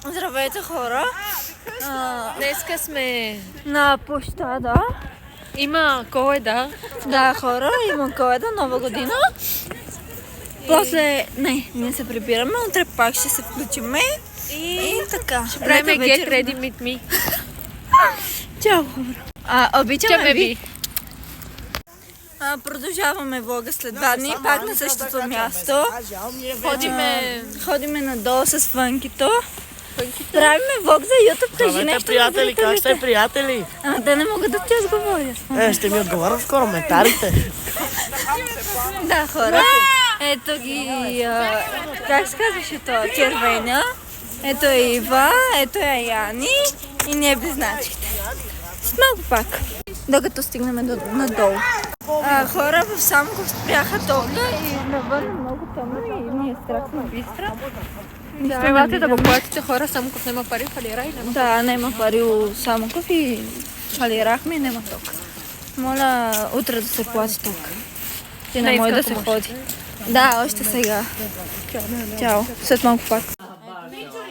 Здравейте, хора! Днеска сме... На площада. Има Коледа. Да, хора, има Коледа, Нова година. После... Не, ние се прибираме, утре пак ще се включиме. И така. Ще правим Get Ready With Me. Чао, хора! Обичаме ви! ви. Продължаваме влога след 2 дни, пак на същото място. Ходиме надолу с фънкито. Правиме влог за YouTube, кажи Здравейте, нещо. приятели, как сте, приятели? Да не мога да ти отговоря. Ще ми отговоря в коментарите. Да, хора. Ето ги, как се казваше това? Червена. Ето е Ива, ето е Яни и ние близначките. С малко пак, докато стигнем надолу. Хора в Самоков спряха тока и навън много тъмно и ние страх сме бистра. Успевате да го платите, хора, Самоков няма пари, фалира и няма. Да, няма пари у Самоков и фалирахме и няма ток. Моля утре да се плати ток. Ти не може да се ходи. Да, още сега. Чао. След малко пак.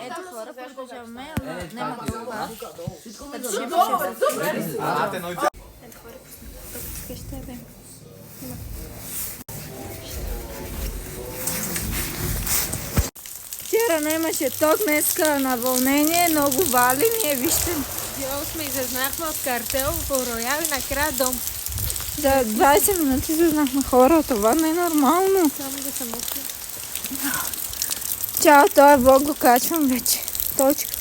Ето хора, продължаваме, ама няма това. Ето хора, ще бе. Вчера нямаше ток, днеска на вълнение, много вали, ние вижте. Дяло сме изразнахме от картел в Роял и накрая дом. За 20 минути изразнахме хора, това не е нормално. Само да се мокне. Чао, този влог го качвам вече. Точка.